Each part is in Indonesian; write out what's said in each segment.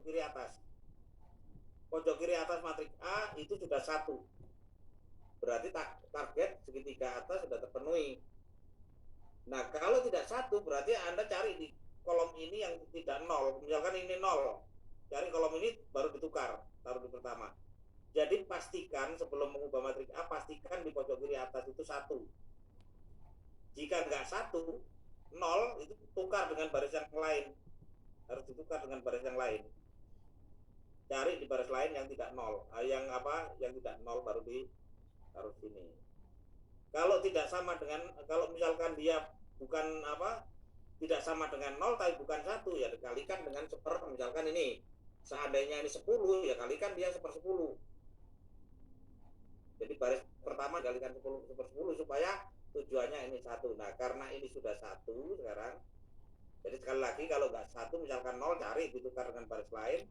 kiri atas. Pojok kiri atas matriks A itu sudah 1. Berarti target segitiga atas sudah terpenuhi. Nah, kalau tidak 1 berarti Anda cari di kolom ini yang tidak 0. Misalkan ini 0. Cari kolom ini baru ditukar, taruh di pertama. Jadi pastikan sebelum mengubah matriks A, pastikan di pojok kiri atas itu 1. Jika enggak 1, 0 itu tukar dengan baris yang lain. Harus ditukar dengan baris yang lain. Cari di baris lain yang tidak 0. Yang tidak 0 baru ditaruh sini. Kalau tidak sama dengan, kalau misalkan dia bukan tidak sama dengan 0 tapi bukan 1, ya dikalikan dengan misalkan ini seandainya ini 10, ya kalikan dia 1/10. Jadi baris pertama dikalikan 10/10 supaya tujuannya ini 1. Nah, karena ini sudah 1 sekarang, jadi sekali lagi kalau nggak 1 misalkan 0, cari ditukar dengan baris lain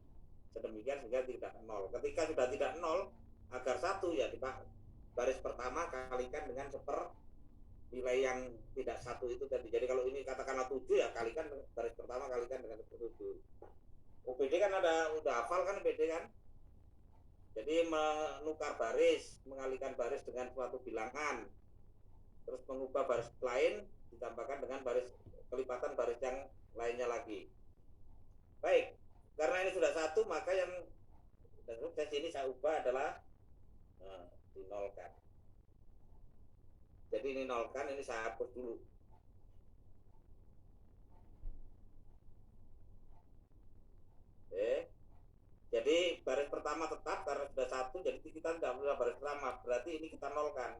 sedemikian sehingga tidak 0. Ketika sudah tidak 0, agar 1 ya baris pertama kalikan dengan nilai yang tidak 1 itu tadi. Jadi kalau ini katakanlah 7, ya kalikan baris pertama kalikan dengan 7. OPD kan udah hafal kan OPD kan? Jadi menukar baris, mengalihkan baris dengan suatu bilangan, terus mengubah baris lain ditambahkan dengan kelipatan baris yang lainnya lagi. Baik, karena ini sudah 1, maka yang sukses ini saya ubah adalah dinolkan. Jadi ini nolkan, ini saya hapus dulu. Oke. Jadi baris pertama tetap karena sudah 1, jadi kita tidak perlu baris pertama, berarti ini kita nolkan.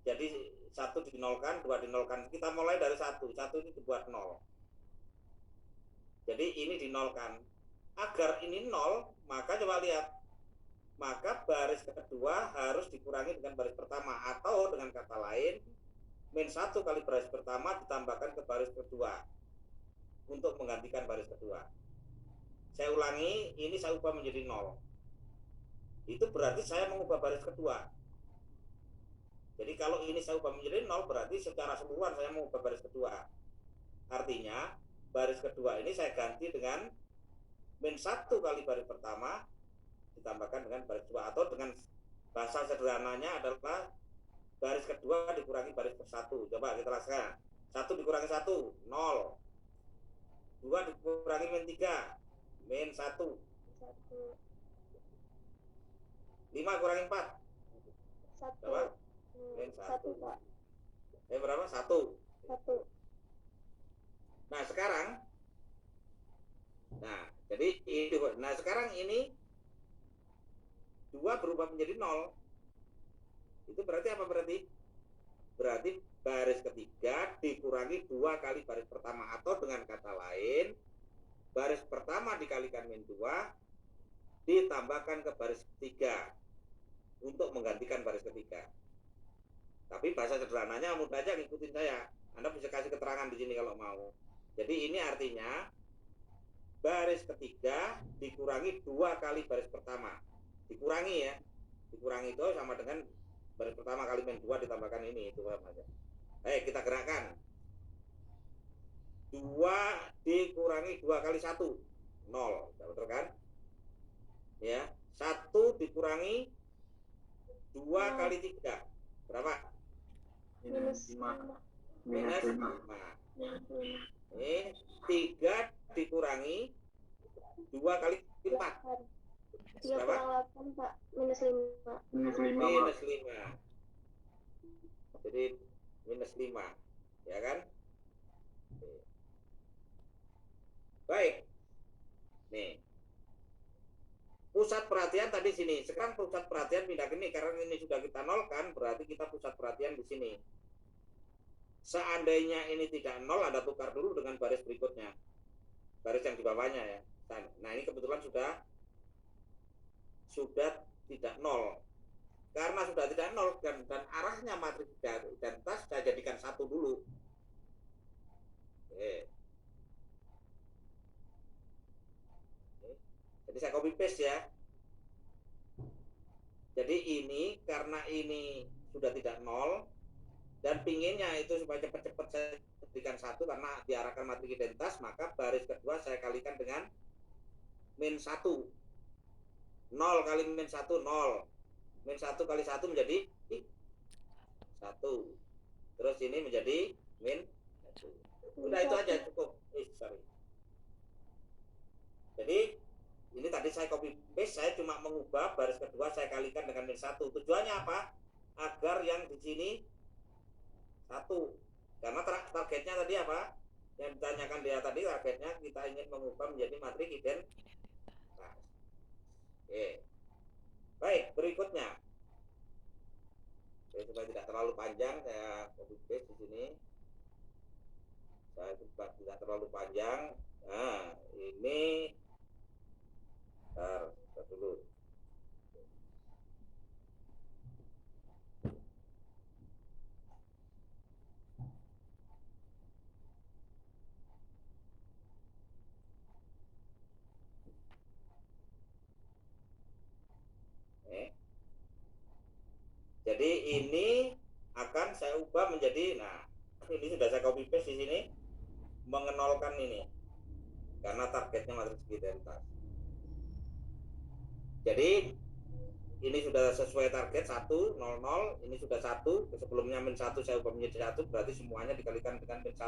Jadi 1 dinolkan, 2 dinolkan. Kita mulai dari 1 ini dibuat 0. Jadi ini dinolkan. Agar ini 0, maka coba lihat. Maka baris kedua harus dikurangi dengan baris pertama, atau dengan kata lain -1 kali baris pertama ditambahkan ke baris kedua untuk menggantikan baris kedua. Saya ulangi, ini saya ubah menjadi 0. Itu berarti saya mengubah baris kedua. Jadi kalau ini saya ubah menjadi 0, berarti secara keseluruhan saya mengubah baris kedua. Artinya baris kedua ini saya ganti dengan -1 kali baris pertama ditambahkan dengan baris kedua, atau dengan bahasa sederhananya adalah baris kedua dikurangi baris ke-1. Coba kita lakukan. 1 dikurangi 1, 0. 2 dikurangi -3, -1. 5 kurangi 4. 1. Coba. -1, Pak. Berapa? 1. 1. Nah, sekarang jadi itu. Nah, sekarang ini 2 berubah menjadi 0. Itu berarti apa berarti? Berarti baris ketiga dikurangi 2 kali baris pertama, atau dengan kata lain baris pertama dikalikan -2 ditambahkan ke baris ketiga untuk menggantikan baris ketiga. Tapi bahasa sederhananya mudah aja, ngikutin saya. Anda bisa kasih keterangan di sini kalau mau. Jadi ini artinya baris ketiga dikurangi 2 kali baris pertama. Dikurangi ya. Dikurangi itu sama dengan baris pertama kali -2 ditambahkan ini, itu aja. Baik, kita gerakkan. 2 dikurangi 2 kali 1, 0. Betul kan? Ya, 1 dikurangi 2 kali 3. Berapa? -5. -5. Ini 3 dikurangi 2 kali 4. 3 kurang 8, Pak. -5. -5. Jadi -5. Ya kan? Baik. Nih. Pusat perhatian tadi sini. Sekarang pusat perhatian pindah ke ini, karena ini sudah kita nolkan, berarti kita pusat perhatian di sini. Seandainya ini tidak 0, Anda tukar dulu dengan baris berikutnya. Baris yang di bawahnya ya. Nah, ini kebetulan sudah tidak 0. Karena sudah tidak 0 dan arahnya matriks identitas, saya jadikan 1 dulu. Oke. Jadi saya copy paste ya. Jadi ini karena ini sudah tidak 0 dan pinginnya itu supaya cepat-cepat saya jadikan 1 karena diarahkan matriks identitas, maka baris kedua saya kalikan dengan min 1. 0 kali min 1, 0. Min 1 kali 1 menjadi 1. Terus ini menjadi min 1. Udah itu aja cukup. Sorry. Jadi ini tadi saya copy paste, saya cuma mengubah baris kedua saya kalikan dengan min 1. Tujuannya apa? Agar yang di sini 1. Karena targetnya tadi apa? Yang ditanyakan dia tadi, targetnya kita ingin mengubah menjadi matriks identitas. Oke. Baik, berikutnya. Oke, supaya tidak terlalu panjang, saya copy paste di sini. Saya coba tidak terlalu panjang. Nah, ini dulu. Jadi ini akan saya ubah menjadi, nah ini sudah saya copy paste di sini, mengenolkan ini karena targetnya matriks identitas. Jadi ini sudah sesuai target 1, 0, 0, ini sudah 1, sebelumnya min 1 saya ubah menjadi 1, berarti semuanya dikalikan dengan min 1.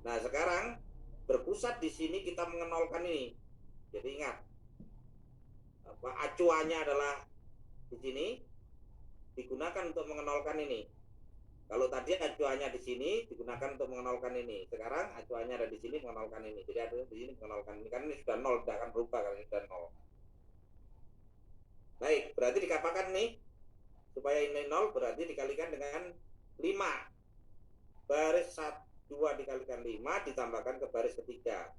Nah sekarang berpusat di sini kita mengenolkan ini. Jadi ingat, acuannya adalah di sini, digunakan untuk mengenolkan ini. Kalau tadi acuannya di sini digunakan untuk mengenolkan ini. Sekarang acuannya ada di sini mengenolkan ini. Jadi ada di sini mengenolkan ini. Karena ini sudah 0, tidak akan berubah kalau ini sudah 0. Baik, berarti dikatakan nih supaya ini 0 berarti dikalikan dengan 5. Baris 2 dikalikan 5 ditambahkan ke baris ketiga.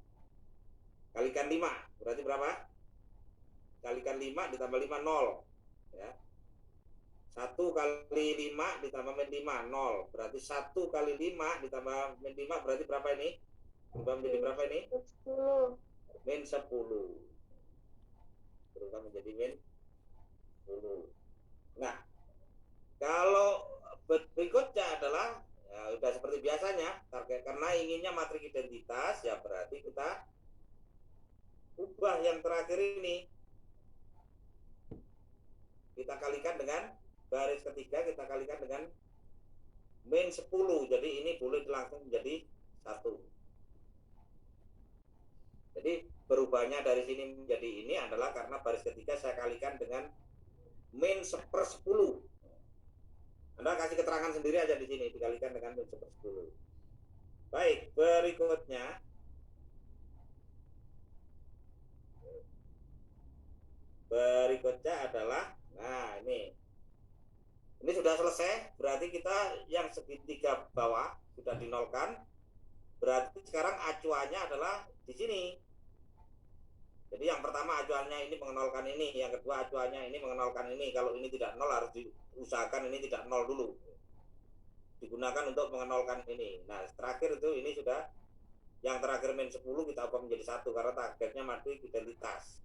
Kalikan 5, berarti berapa? Kalikan 5 ditambah 5, 0. Ya. 1 kali 5 ditambah min 5, 0. Berarti 1 kali 5 ditambah min 5 berarti berapa ini? Berubah menjadi berapa ini? 10. Min 10. Berubah menjadi min 10. Nah, kalau berikutnya adalah ya udah seperti biasanya, target karena inginnya matriks identitas ya berarti kita ubah yang terakhir ini. Kita kalikan dengan baris ketiga, kita kalikan dengan min 10. Jadi ini boleh langsung menjadi 1. Jadi berubahnya dari sini menjadi ini adalah karena baris ketiga saya kalikan dengan min 1/10. Anda kasih keterangan sendiri aja di sini, dikalikan dengan min 1/10. Baik, berikutnya adalah, nah ini sudah selesai, berarti kita yang segitiga bawah sudah dinolkan, berarti sekarang acuannya adalah di sini. Jadi yang pertama acuannya ini mengenolkan ini, yang kedua acuannya ini mengenolkan ini. Kalau ini tidak 0 harus diusahakan ini tidak 0 dulu. Digunakan untuk mengenolkan ini. Nah, terakhir itu ini sudah yang terakhir min 10 kita ubah menjadi 1 karena targetnya matriks identitas.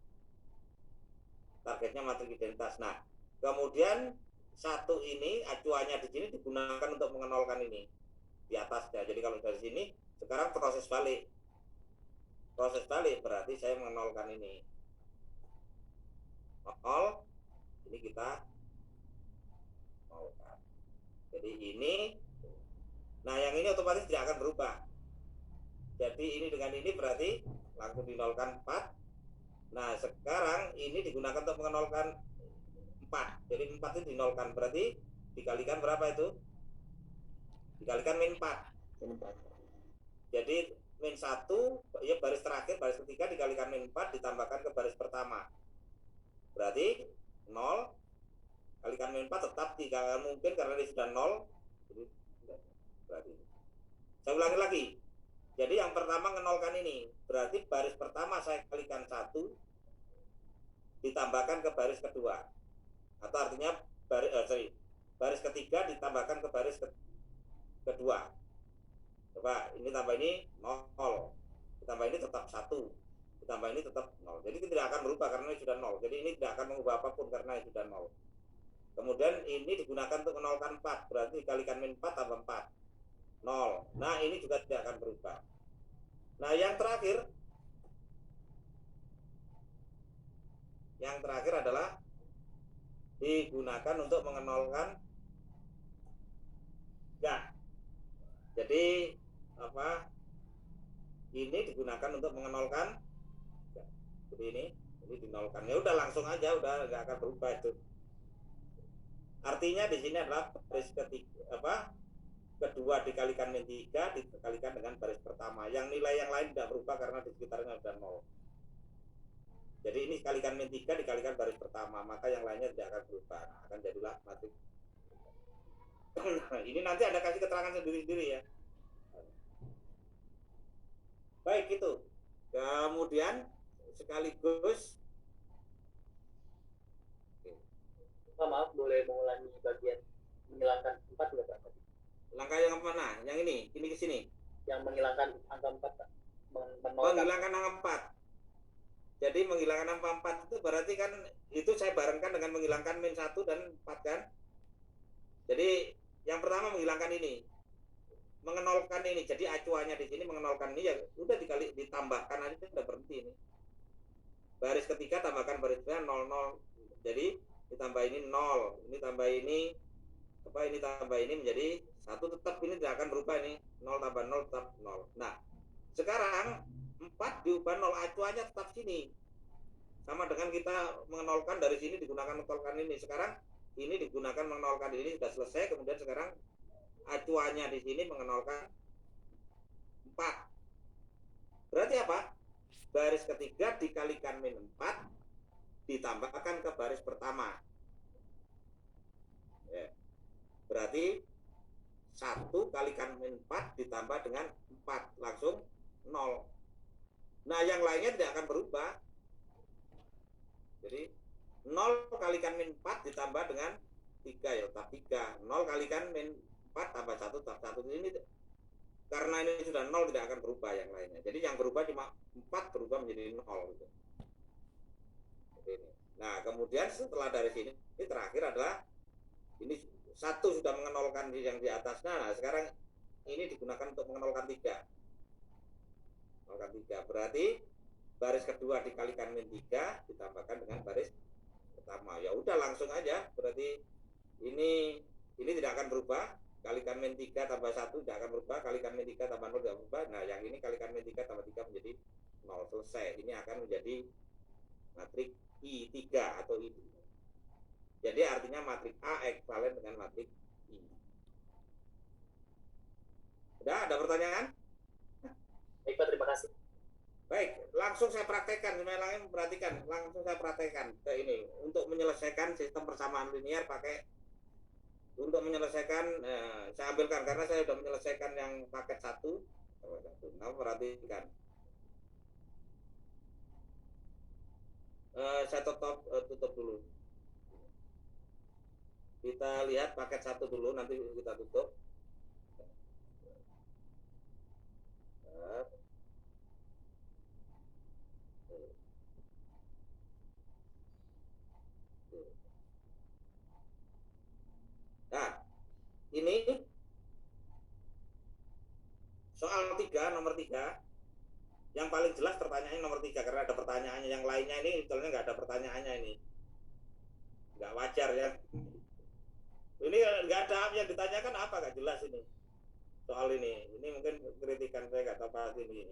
Targetnya matriks identitas. Nah, kemudian 1 ini acuannya di sini digunakan untuk mengenolkan ini di atasnya. Jadi kalau dari sini sekarang proses balik. Proses balik berarti saya mengenolkan ini. 0, ini kita nolkan. Jadi ini, nah yang ini otomatis tidak akan berubah. Jadi ini dengan ini berarti langsung dinolkan 4. Nah sekarang ini digunakan untuk mengenolkan 4. Jadi 4 itu dinolkan, berarti dikalikan berapa itu? Dikalikan min 4. Jadi min 1, ya baris terakhir, baris ketiga dikalikan min 4 ditambahkan ke baris pertama. Berarti 0 kalikan min 4 tetap tidak mungkin karena ini sudah 0. Jadi, berarti saya ulangi lagi. Jadi yang pertama menolkan ini, berarti baris pertama saya kalikan 1 ditambahkan ke baris kedua. Atau artinya baris ketiga ditambahkan ke baris kedua. Coba ini tambah ini 0, ditambah ini tetap 1, ditambah ini tetap 0. Jadi itu tidak akan berubah karena ini sudah 0. Jadi ini tidak akan mengubah apapun karena ini sudah 0. Kemudian ini digunakan untuk menolkan 4, berarti dikalikan min 4 tambah 4, 0. Nah ini juga tidak akan berubah. Nah yang terakhir Yang terakhir adalah digunakan untuk mengenolkan ya. Jadi apa? Ini digunakan untuk mengenolkan ya. Jadi ini dinolkan. Ya udah langsung aja, udah nggak akan berubah itu. Artinya di sini adalah baris ketiga apa? Kedua dikalikan min 3 dikalikan dengan baris pertama. Yang nilai yang lain tidak berubah karena di sekitarnya sudah 0. Jadi ini kalikan min 3 dikalikan baris pertama, maka yang lainnya tidak akan berubah. Nah, akan jadilah matriks. Ini nanti ada kasih keterangan sendiri-sendiri ya. Baik itu. Kemudian sekaligus maaf, boleh mengulangi bagian menghilangkan 4 nggak Pak? langkah yang mana? Yang ini ke sini. Yang menghilangkan angka 4 Pak. Menghilangkan angka 4. Jadi menghilangkan angka 4 itu berarti kan itu saya barengkan dengan menghilangkan min 1 dan 4 kan. Jadi yang pertama menghilangkan ini. Mengenolkan ini. Jadi acuannya di sini mengenolkan ini ya udah ditambahkan aja sudah berhenti ini. Baris ketiga tambahkan baris kedua 00. Jadi ditambah ini 0. Ini tambah ini ini tambah ini menjadi 1 tetap ini tidak akan berubah ini. 0 tambah 0 tetap 0. Nah, sekarang 4 diubah 0 acuannya tetap sini. Sama dengan kita mengenolkan dari sini digunakan menolkan ini. Sekarang ini digunakan menolkan ini sudah selesai. Kemudian sekarang acuannya di sini mengenolkan 4. Berarti apa? Baris ketiga dikalikan min 4 ditambahkan ke baris pertama. Ya. Berarti 1 kalikan min 4 ditambah dengan 4 langsung 0. Nah yang lainnya tidak akan berubah. Jadi 0 kalikan min 4 ditambah dengan 3 ya tetap 3. 0 kalikan min 4 tambah 1 tetap 1. Ini karena ini sudah 0 tidak akan berubah yang lainnya. Jadi yang berubah cuma 4 berubah menjadi 0 gitu. Nah kemudian setelah dari sini ini terakhir adalah ini 1 sudah mengenolkan yang di atasnya. Nah sekarang ini digunakan untuk mengenolkan 3. Mengenolkan 3 berarti baris kedua dikalikan min 3 ditambahkan dengan baris pertama. Ya udah langsung aja. Berarti ini tidak akan berubah. Kalikan min 3 tambah 1 tidak akan berubah. Kalikan min 3 tambah 0 tidak berubah. Nah yang ini kalikan min 3 tambah 3 menjadi 0. Selesai. Ini akan menjadi matriks I3 atau I2. Jadi artinya matriks A ekvivalen dengan matriks I. Udah ada pertanyaan? Baik Pak, terima kasih. Baik, langsung saya praktekkan. Semuanya perhatikan, langsung saya praktekkan ke ini untuk menyelesaikan sistem persamaan linear pakai untuk menyelesaikan saya ambilkan karena saya sudah menyelesaikan yang paket 1. Nah, perhatikan. Saya tutup dulu. Kita lihat paket 1 dulu, nanti kita tutup. Nah, ini soal 3, nomor 3. Yang paling jelas pertanyaannya nomor 3 karena ada pertanyaannya. Yang lainnya ini misalnya nggak ada pertanyaannya ini. Nggak wajar ya. Ini nggak ada yang ditanyakan apa nggak jelas ini. Soal ini mungkin kritikan saya nggak tepat ini.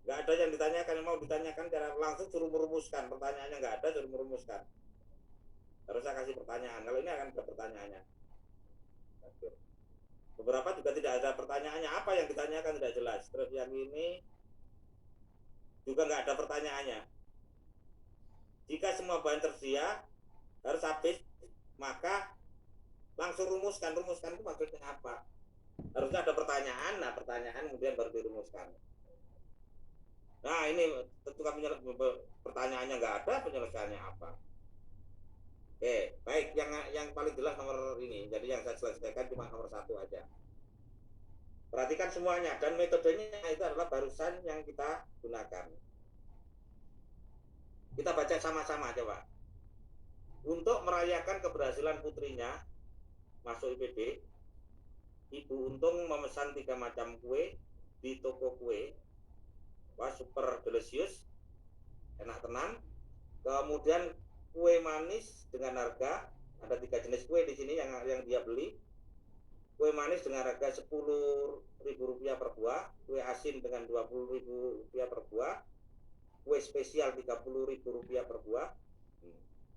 Nggak ada yang ditanyakan, yang mau ditanyakan cara langsung suruh merumuskan. Pertanyaannya nggak ada, suruh merumuskan. Harus saya kasih pertanyaan. Kalau ini akan ada pertanyaannya. Beberapa juga tidak ada pertanyaannya. Apa yang ditanyakan tidak jelas. Terus yang ini juga nggak ada pertanyaannya. Jika semua bahan tersedia harus habis, maka langsung rumuskan. Rumuskan itu maksudnya apa? Harusnya ada pertanyaan. Nah pertanyaan kemudian baru dirumuskan. Nah ini tentu kami pertanyaannya nggak ada, penyelesaiannya apa? Oke, baik. Yang paling jelas nomor ini. Jadi yang saya selesaikan cuma nomor 1 aja. Perhatikan semuanya dan metodenya itu adalah barusan yang kita gunakan. Kita baca sama-sama coba. Untuk merayakan keberhasilan putrinya masuk IPB, Ibu Untung memesan 3 macam kue di toko kue. Wah, super delicious, enak tenan. Kemudian kue manis dengan harga, ada 3 jenis kue di sini yang dia beli. Kue manis dengan harga Rp10.000 per buah, kue asin dengan Rp20.000 per buah, kue spesial Rp30.000 per buah.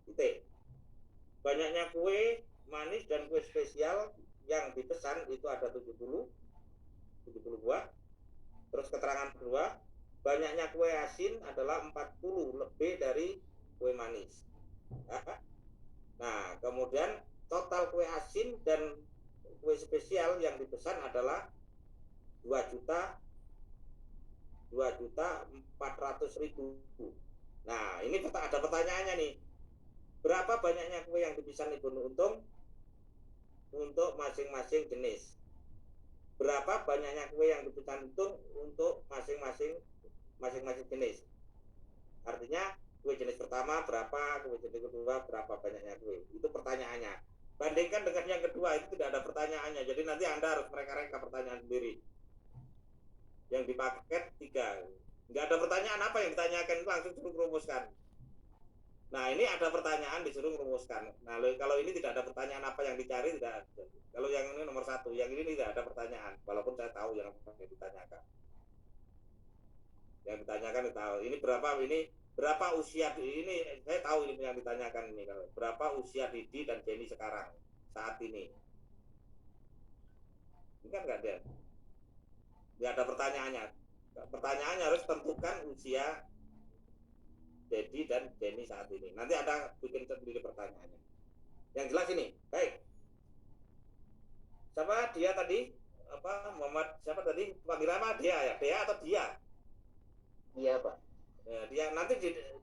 Titik. Banyaknya kue manis dan kue spesial yang dipesan itu ada 70 buah. Terus keterangan kedua, banyaknya kue asin adalah 40 lebih dari kue manis. Nah, kemudian total kue asin dan kue spesial yang dipesan adalah 2.400.000. Nah, ini ada pertanyaannya nih. Berapa banyaknya kue yang dipesan Ibu Untung untuk masing-masing jenis? Berapa banyaknya kue yang dipesan Untung untuk masing-masing jenis? Artinya kue jenis pertama berapa, kue jenis kedua berapa banyaknya kue. Itu pertanyaannya. Bandingkan dengan yang kedua, itu tidak ada pertanyaannya. Jadi nanti Anda harus mereka-reka pertanyaan sendiri. Yang di paket 3. Nggak ada pertanyaan apa yang ditanyakan, langsung suruh rumuskan. Nah, ini ada pertanyaan disuruh merumuskan. Nah, kalau ini tidak ada pertanyaan apa yang dicari, tidak ada. Kalau yang ini nomor 1, yang ini tidak ada pertanyaan. Walaupun saya tahu yang ditanyakan. Yang ditanyakan tahu. Ini berapa usia ini? Saya tahu ini yang ditanyakan ini. Berapa usia Didi dan Jenny sekarang saat ini? Ini kan nggak ada. Nggak ada pertanyaannya. Pertanyaannya harus tentukan usia Dedi dan Jenny saat ini. Nanti ada bikin sendiri pertanyaannya. Yang jelas ini, baik. Siapa dia tadi? Muhammad siapa tadi? Panggil nama dia ya? Dia atau dia? Iya, Pak. Ya, dia nanti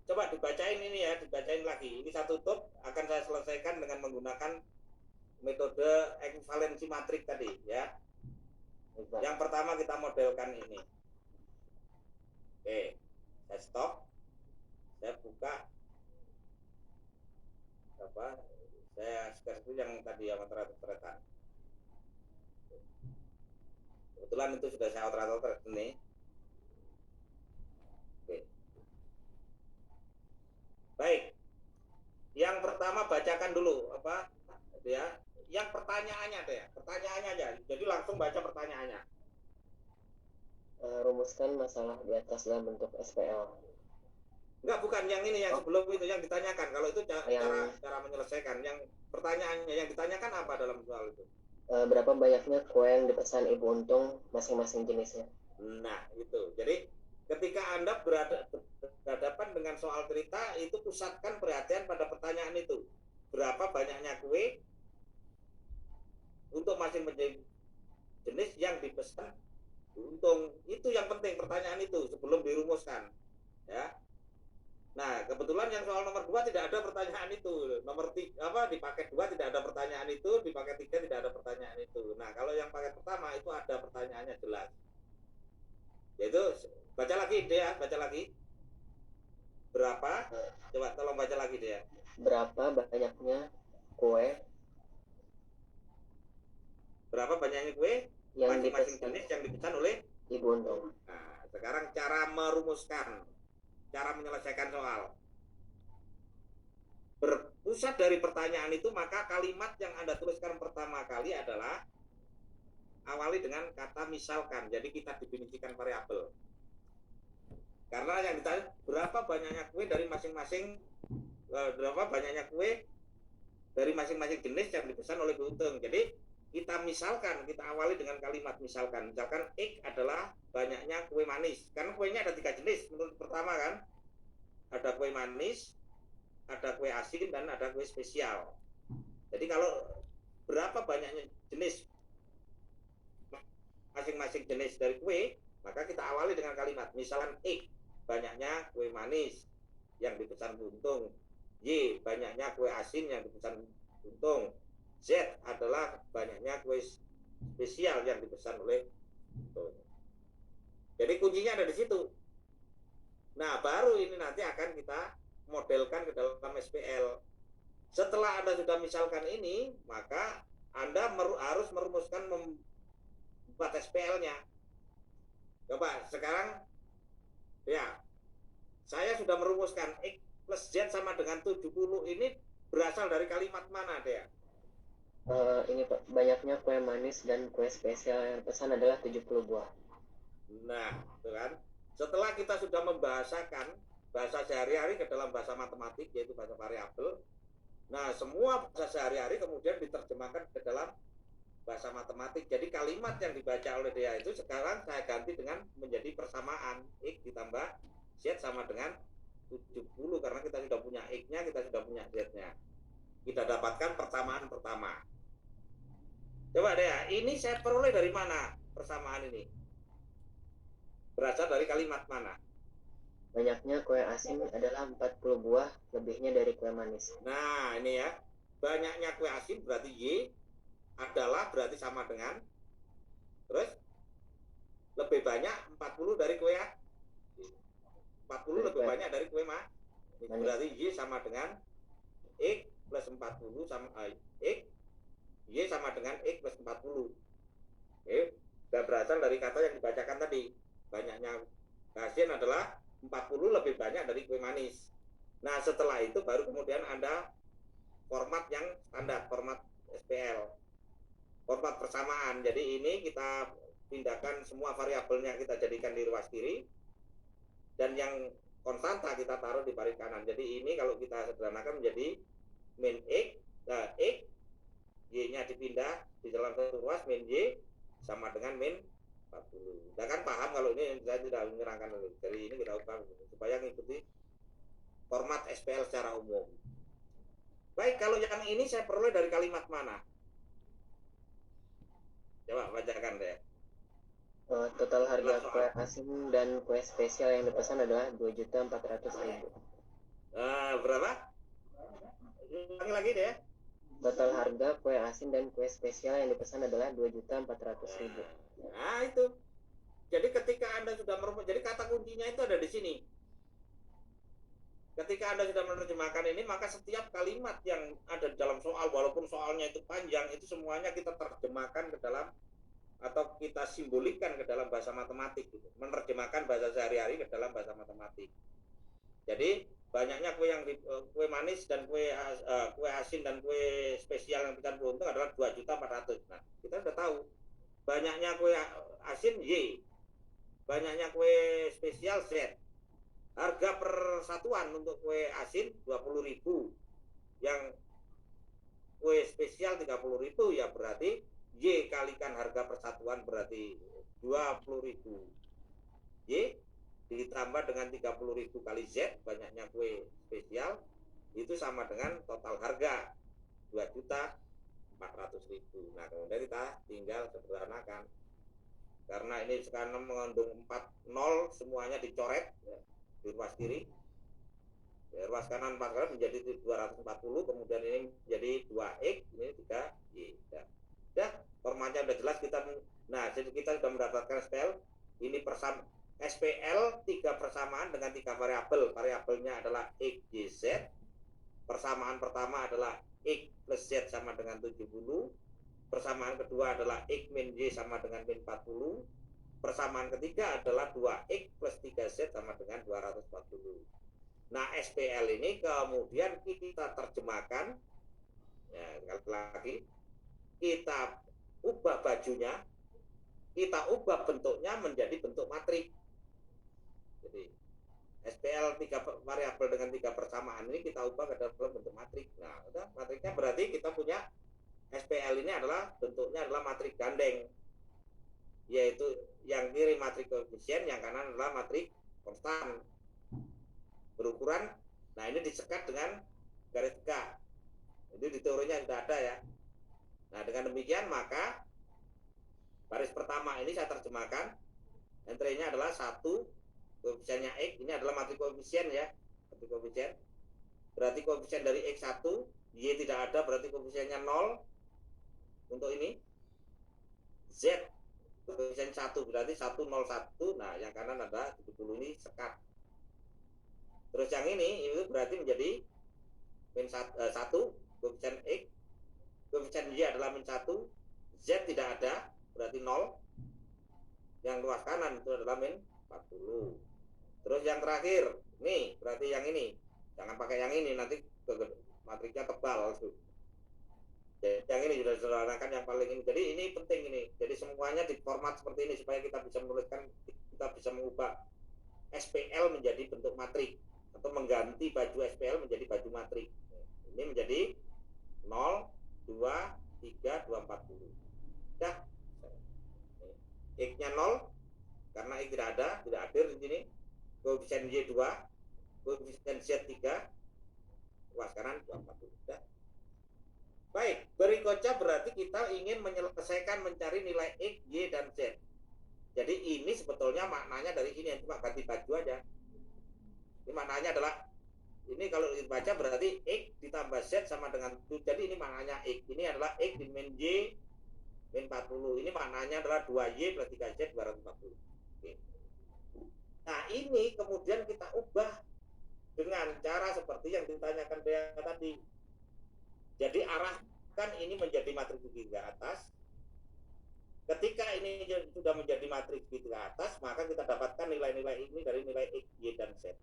coba dibacain ini ya, dibacain lagi. Ini saya tutup, akan saya selesaikan dengan menggunakan metode ekuivalensi matrik tadi ya. Yang pertama kita modelkan ini. Oke, saya stop. Saya buka saya share itu yang tadi yang otoran. Kebetulan itu sudah saya otoran ini. Oke. Baik. Yang pertama bacakan dulu ya. Yang pertanyaannya pertanyaannya aja. Jadi langsung baca pertanyaannya. Rumuskan masalah di atas dalam bentuk SPL. Enggak, bukan yang ini, yang sebelum itu yang ditanyakan. Kalau itu cara menyelesaikan. Yang pertanyaannya yang ditanyakan apa dalam soal itu? Berapa banyaknya kue yang dipesan Ibu Untung masing-masing jenisnya? Nah, itu. Jadi ketika Anda berhadapan dengan soal cerita, itu pusatkan perhatian pada pertanyaan itu. Berapa banyaknya kue untuk masing-masing jenis yang dipesan Untung? Itu yang penting, pertanyaan itu sebelum dirumuskan. Ya. Nah, kebetulan yang soal nomor 2 tidak ada pertanyaan itu. Nomor 3 di paket 2 tidak ada pertanyaan itu, di paket 3 tidak ada pertanyaan itu. Nah, kalau yang paket pertama itu ada pertanyaannya jelas. Yaitu baca lagi dia, baca lagi. Berapa? Coba tolong baca lagi dia. Berapa banyaknya kue? Berapa banyaknya kue yang masing-masing jenis yang dipesan oleh Ibu Untung? Nah, sekarang cara merumuskan, cara menyelesaikan soal. Berpusat dari pertanyaan itu, maka kalimat yang Anda tuliskan pertama kali adalah awali dengan kata misalkan. Jadi kita definisikan variabel. Karena yang ditanya berapa banyaknya kue dari masing-masing jenis yang dipesan oleh Bu Untung. Jadi kita misalkan, kita awali dengan kalimat misalkan. Misalkan X adalah banyaknya kue manis. Karena kuenya ada 3 jenis menurut pertama kan. Ada kue manis, ada kue asin, dan ada kue spesial. Jadi kalau berapa banyaknya jenis masing-masing jenis dari kue, maka kita awali dengan kalimat misalkan X banyaknya kue manis yang dipesan Bu Untung, Y banyaknya kue asin yang dipesan Bu Untung, Z adalah banyaknya kue spesial yang dipesan oleh Untung. Jadi kuncinya ada di situ. Nah, baru ini nanti akan kita modelkan ke dalam SPL. Setelah Anda sudah misalkan ini, maka Anda harus merumuskan membuat SPL-nya. Coba sekarang ya, saya sudah merumuskan X plus Z sama dengan 70 ini berasal dari kalimat mana, Dea? Ini Pak, banyaknya kue manis dan kue spesial yang pesan adalah 70 buah. Nah, itu kan. Setelah kita sudah membahasakan bahasa sehari-hari ke dalam bahasa matematik, yaitu bahasa variabel, nah semua bahasa sehari-hari kemudian diterjemahkan ke dalam bahasa matematik. Jadi kalimat yang dibaca oleh dia itu sekarang saya ganti dengan menjadi persamaan. X ditambah Z sama dengan 70 karena kita sudah punya X-nya, kita sudah punya Z-nya. Kita dapatkan persamaan pertama. Coba Dea, ini saya peroleh dari mana persamaan ini? Berasal dari kalimat mana? Banyaknya kue asin adalah 40 buah, lebihnya dari kue manis. Nah, ini ya. Banyaknya kue asin berarti Y adalah berarti sama dengan terus lebih banyak 40 dari kue 40 lebih banyak dari kue manis. Berarti Y sama dengan X plus 40 sama X Y sama dengan X plus 40. Oke, dan berasal dari kata yang dibacakan tadi. Banyaknya asin adalah 40 lebih banyak dari kue manis. Nah, setelah itu baru kemudian ada format yang standar, format SPL. Format persamaan. Jadi ini kita pindahkan semua variabelnya kita jadikan di ruas kiri dan yang konstanta kita taruh di baris kanan. Jadi ini kalau kita sederhanakan menjadi min X, nah X Y-nya dipindah di dalam satu ruas, min Y sama dengan min 40. Nah kan paham kalau ini saya tidak menyerangkan dulu. Jadi ini kita ubah supaya mengikuti format SPL secara umum. Baik, kalau yang ini saya peroleh dari kalimat mana? Coba bacakan deh. Total harga kue asin dan kue spesial yang dipesan adalah 2.400.000. Berapa? Ulangi lagi deh. Total harga kue asin dan kue spesial yang dipesan adalah 2.400.000. Nah itu. Jadi ketika Anda sudah jadi kata kuncinya itu ada di sini. Ketika Anda sudah menerjemahkan ini, maka setiap kalimat yang ada dalam soal, walaupun soalnya itu panjang, itu semuanya kita terjemahkan ke dalam atau kita simbolikan ke dalam bahasa matematik, gitu. Menerjemahkan bahasa sehari-hari ke dalam bahasa matematik. Jadi banyaknya kue yang kue manis dan kue asin dan kue spesial yang kita beruntung adalah 2.400.000. Nah, kita sudah tahu banyaknya kue asin Y, banyaknya kue spesial Z. Harga persatuan untuk kue asin 20.000, yang kue spesial 30.000, ya berarti Y kalikan harga persatuan berarti 20.000. Y ditambah dengan 30.000 kali Z, banyaknya kue spesial, itu sama dengan total harga 2.400.000. Nah, kemudian kita tinggal sederhanakan. Karena ini sekarang mengandung 4 nol, semuanya dicoret ya, di ruas kiri. Ya, ruas kanan 4 kali menjadi 240, kemudian ini menjadi 2X, ini 3Y. Ya, formatnya sudah jelas kita. Nah, jadi kita sudah mendapatkan SPL. Ini SPL 3 persamaan dengan 3 variabel. Variabelnya adalah X, Y, Z. Persamaan pertama adalah X plus Z sama dengan 70. Persamaan kedua adalah X min Y sama dengan min 40. Persamaan ketiga adalah 2X plus 3Z sama dengan 240. Nah, SPL ini kemudian kita terjemahkan, ya, sekali lagi, kita ubah bajunya, kita ubah bentuknya menjadi bentuk matrik. Jadi, SPL 3 variabel dengan 3 persamaan ini kita ubah ke dalam bentuk matrik. Nah, udah, matriknya berarti kita punya SPL ini adalah bentuknya adalah matrik gandeng, yaitu yang kiri matrik koefisien, yang kanan adalah matrik konstan berukuran. Nah, ini disekat dengan garis tegak. Itu di teorinya sudah ada ya. Nah, dengan demikian maka baris pertama ini saya terjemahkan, entry-nya adalah 1, koefisiennya X, ini adalah matrik koefisien ya, matrik koefisien. Berarti koefisien dari X1, Y tidak ada, berarti koefisiennya 0. Untuk ini Z koefisien 1, berarti 101. Nah, yang kanan ada 70, ini sekat. Terus yang ini itu berarti menjadi min 1, koefisien X, koefisien Y adalah min 1, Z tidak ada, berarti 0. Yang ruas kanan itu adalah min 40. Terus yang terakhir, nih berarti yang ini Jangan pakai yang ini, nanti matriknya tebal. Yang ini sudah sederhanakan yang paling ini. Jadi ini penting ini. Jadi semuanya di format seperti ini supaya kita bisa menuliskan, kita bisa mengubah SPL menjadi bentuk matrik atau mengganti baju SPL menjadi baju matrik. Ini menjadi 0, 2, 3, 2, 40. Dah. X-nya 0 karena X tidak ada, tidak hadir di sini. Koefisien Y 2, koefisien Z 3. Luas kanan 240. Dah. Baik, berikutnya berarti kita ingin menyelesaikan mencari nilai X, Y, dan Z. Jadi ini sebetulnya maknanya dari ini, cuma ganti baju aja. Ini maknanya adalah, ini kalau dibaca berarti X ditambah Z sama dengan 7. Jadi ini maknanya X. Ini adalah X di min Y min 40. Ini maknanya adalah 2Y plus 3Z 240. Oke. Nah ini kemudian kita ubah dengan cara seperti yang ditanyakan Bea tadi. Jadi arahkan ini menjadi matriks segitiga atas. Ketika ini sudah menjadi matriks segitiga atas, maka kita dapatkan nilai-nilai ini dari nilai X, Y, dan Z.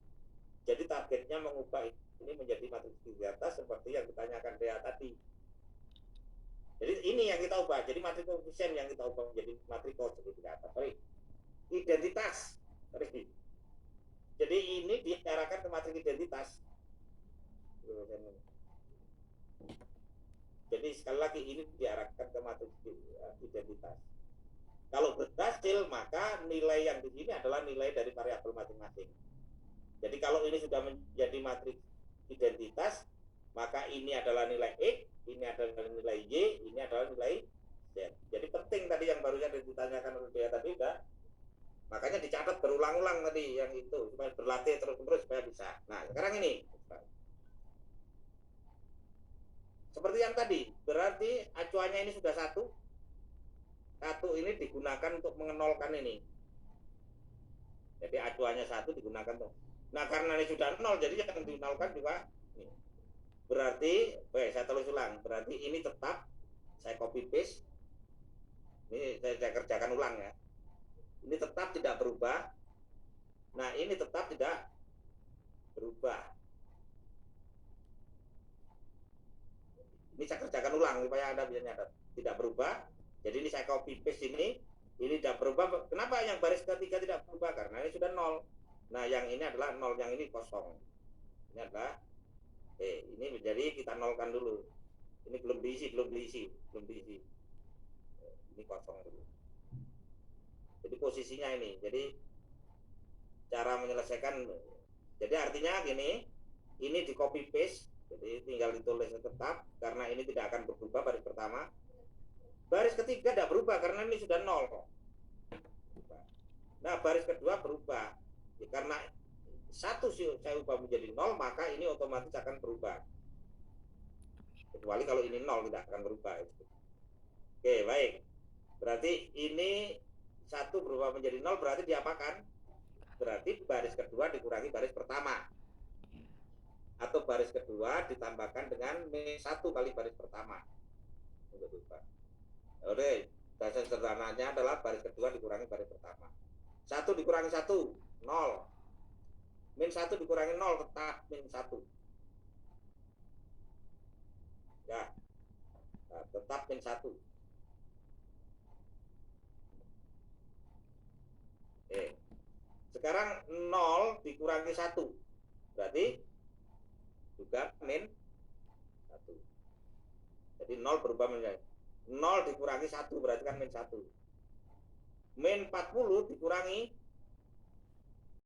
Jadi targetnya mengubah ini menjadi matriks segitiga atas seperti yang ditanyakan Bea tadi. Jadi ini yang kita ubah. Jadi matriks koefisien yang kita ubah menjadi matriks segitiga atas. Sorry. Identitas. Sorry. Jadi ini diarahkan ke matriks identitas. Jadi sekali lagi ini diarahkan ke matriks identitas. Kalau berhasil, maka nilai yang di sini adalah nilai dari variabel masing-masing. Jadi kalau ini sudah menjadi matriks identitas, maka ini adalah nilai X, ini adalah nilai Y, ini adalah nilai Z. Jadi penting tadi yang barusan ditanyakan oleh dia tadi, udah. Makanya dicatat berulang-ulang tadi yang itu, supaya berlatih terus-terus supaya bisa. Nah sekarang ini. Seperti yang tadi, berarti acuannya ini sudah 1. 1 ini digunakan untuk mengenolkan ini. Jadi acuannya 1 digunakan tuh. Nah karena ini sudah 0, jadi yang dinolkan juga ini. Berarti, saya tulis ulang. Berarti ini tetap saya copy paste. Ini saya kerjakan ulang ya. Ini tetap tidak berubah. Nah ini tetap tidak berubah. Ini saya kerjakan ulang supaya Anda bisa nyadar. Tidak berubah. Jadi ini saya copy paste ini tidak berubah. Kenapa yang baris ketiga tidak berubah? Karena ini sudah 0. Nah, yang ini adalah 0, yang ini kosong. Ini adalah ini menjadi kita nolkan dulu. Ini belum diisi. Ini kosong dulu. Jadi posisinya ini. Jadi cara menyelesaikan. Jadi artinya gini, ini di copy paste. Jadi tinggal ditulis tetap karena ini tidak akan berubah baris pertama. Baris ketiga tidak berubah karena ini sudah 0. Nah, baris kedua berubah. Ya, karena 1 saya ubah menjadi 0, maka ini otomatis akan berubah. Kecuali kalau ini 0 tidak akan berubah. Oke, baik. Berarti ini 1 berubah menjadi 0 berarti diapakan? Berarti baris kedua dikurangi baris pertama. Atau baris kedua ditambahkan dengan min 1 kali baris pertama. Oke, bahasa sederhananya adalah baris kedua dikurangi baris pertama. 1 dikurangi 1, 0. Min 1 dikurangi 0, tetap min 1. Ya, nah, tetap min 1. Oke. Sekarang 0 dikurangi 1. Berarti juga min 1. Jadi 0 berubah menjadi 0 dikurangi 1 berarti kan min 1. Min 40 dikurangi